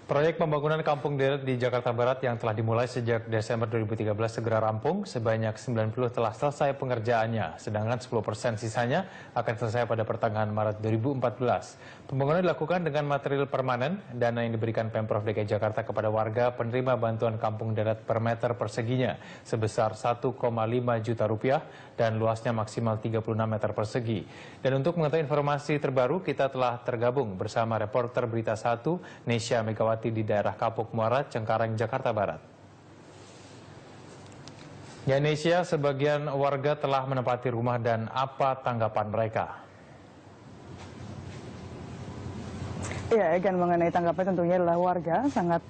Proyek pembangunan kampung deret di Jakarta Barat yang telah dimulai sejak Desember 2013 segera rampung. Sebanyak 90 telah selesai pengerjaannya, sedangkan 10% sisanya akan selesai pada pertengahan Maret 2014. Pembangunan dilakukan dengan material permanen. Dana yang diberikan Pemprov DKI Jakarta kepada warga penerima bantuan kampung deret per meter perseginya sebesar 1,5 juta rupiah dan luasnya maksimal 36 meter persegi. Dan untuk mengetahui informasi terbaru, kita telah tergabung bersama reporter Berita 1 Nesya Megawati di daerah Kapuk Muara, Cengkareng, Jakarta Barat. Ya, Nesya, sebagian warga telah menempati rumah dan apa tanggapan mereka? Ya, Egan, mengenai tanggapan tentunya adalah warga sangat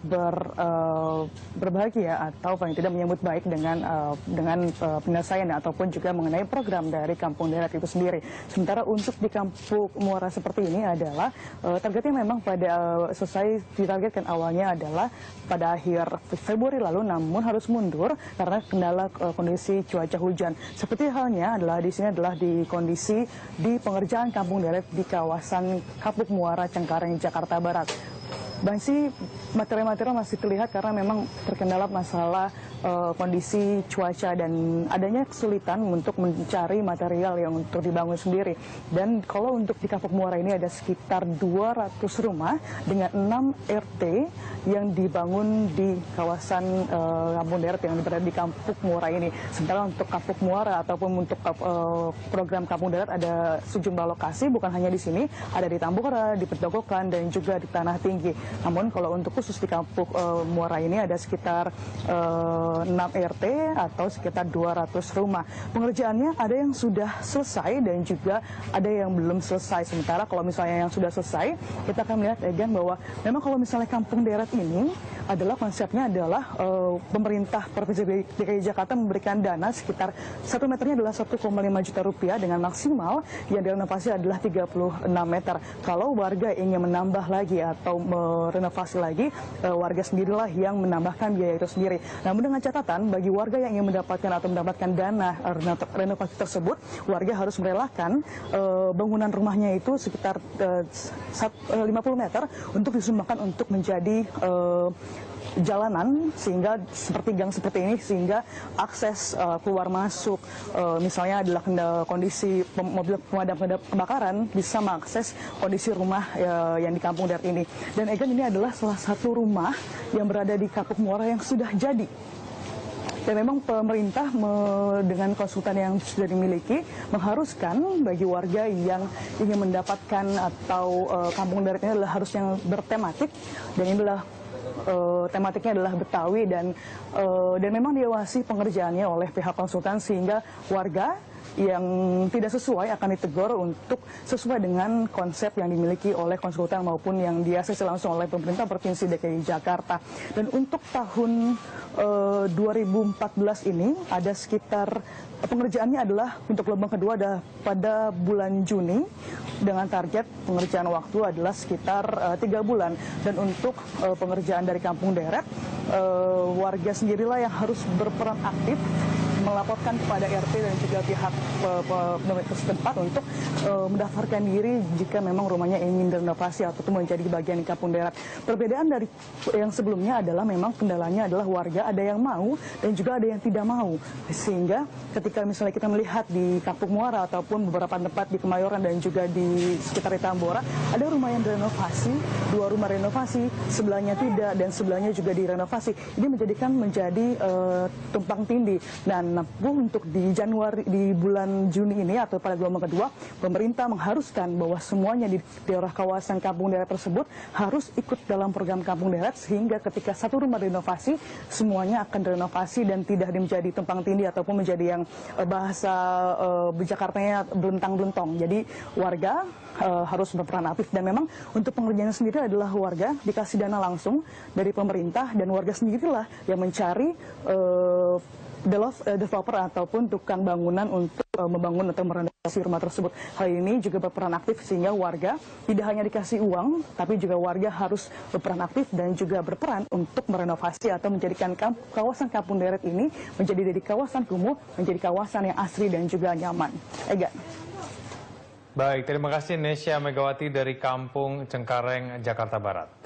berbahagia atau paling tidak menyambut baik dengan penyelesaian ataupun juga mengenai program dari kampung deret itu sendiri. Sementara untuk di Kampung Muara seperti ini adalah targetnya memang pada selesai ditargetkan awalnya adalah pada akhir Februari lalu, namun harus mundur karena kendala kondisi cuaca hujan. Seperti halnya adalah di sini adalah di kondisi di pengerjaan kampung deret di kawasan Kapuk Muara, Cengkareng, Jakarta Barat. Masih material-material masih terlihat karena memang terkendala masalah kondisi cuaca dan adanya kesulitan untuk mencari material yang untuk dibangun sendiri. Dan kalau untuk di Kapuk Muara ini ada sekitar 200 rumah dengan 6 RT yang dibangun di kawasan kampung deret yang berada di Kapuk Muara ini. Sementara untuk Kapuk Muara ataupun untuk program kampung deret ada sejumlah lokasi, bukan hanya di sini, ada di Tambora, di Petogokan, dan juga di Tanah Tinggi. Namun kalau untuk khusus di Kapuk Muara ini ada sekitar 6 RT atau sekitar 200 rumah. Pengerjaannya ada yang sudah selesai dan juga ada yang belum selesai. Sementara kalau misalnya yang sudah selesai, kita akan melihat, Egan, bahwa memang kalau misalnya kampung deret ini adalah konsepnya adalah pemerintah Provinsi DKI Jakarta memberikan dana sekitar 1 meternya adalah 1,5 juta rupiah dengan maksimal yang direnovasi adalah 36 meter. Kalau warga ingin menambah lagi atau merenovasi lagi, warga sendirilah yang menambahkan biaya itu sendiri. Namun dengan catatan bagi warga yang ingin mendapatkan dana renovasi tersebut, warga harus merelakan bangunan rumahnya itu sekitar 50 meter untuk disumbangkan untuk menjadi jalanan, sehingga seperti gang seperti ini, sehingga akses keluar masuk misalnya adalah kondisi mobil pemadam kebakaran bisa mengakses kondisi rumah yang di kampung deret ini. Dan Egan, ini adalah salah satu rumah yang berada di Kapuk Muara yang sudah jadi. Dan memang pemerintah dengan konsultan yang sudah dimiliki mengharuskan bagi warga yang ingin mendapatkan atau kampung deret ini adalah harus yang bertematik, dan ini adalah tematiknya adalah Betawi, dan memang diawasi pengerjaannya oleh pihak konsultan sehingga warga yang tidak sesuai akan ditegur untuk sesuai dengan konsep yang dimiliki oleh konsultan maupun yang diasesi langsung oleh pemerintah Provinsi DKI Jakarta. Dan untuk tahun 2014 ini ada sekitar pengerjaannya adalah untuk gelombang kedua ada pada bulan Juni dengan target pengerjaan waktu adalah sekitar 3 bulan. Dan untuk pengerjaan dari kampung deret, warga sendirilah yang harus berperan aktif melaporkan kepada RT dan juga pihak pemerintah setempat untuk mendaftarkan diri jika memang rumahnya ingin direnovasi ataupun menjadi bagian kampung deret. Perbedaan dari yang sebelumnya adalah memang kendalanya adalah warga ada yang mau dan juga ada yang tidak mau. Sehingga ketika misalnya kita melihat di Kapuk Muara ataupun beberapa tempat di Kemayoran dan juga di sekitar Tambora, ada rumah yang direnovasi, 2 rumah renovasi, sebelahnya tidak dan sebelahnya juga direnovasi. Ini menjadi tumpang tindih. Dan untuk di bulan Juni ini atau pada gelombang kedua, pemerintah mengharuskan bahwa semuanya di daerah kawasan kampung deret tersebut harus ikut dalam program kampung deret, sehingga ketika satu rumah renovasi, semuanya akan direnovasi dan tidak menjadi tumpang tindih ataupun menjadi yang bahasa Jakartanya belentang-belentong. Jadi warga harus berperan aktif, dan memang untuk pengerjaannya sendiri adalah warga dikasih dana langsung dari pemerintah, dan warga sendirilah yang mencari developer ataupun tukang bangunan untuk membangun atau merenovasi rumah tersebut. Hal ini juga berperan aktif sehingga warga tidak hanya dikasih uang, tapi juga warga harus berperan aktif dan juga berperan untuk merenovasi atau menjadikan kawasan kampung deret ini menjadi dari kawasan kumuh menjadi kawasan yang asri dan juga nyaman. Egan. Baik, terima kasih Nesya Megawati dari Kampung Cengkareng, Jakarta Barat.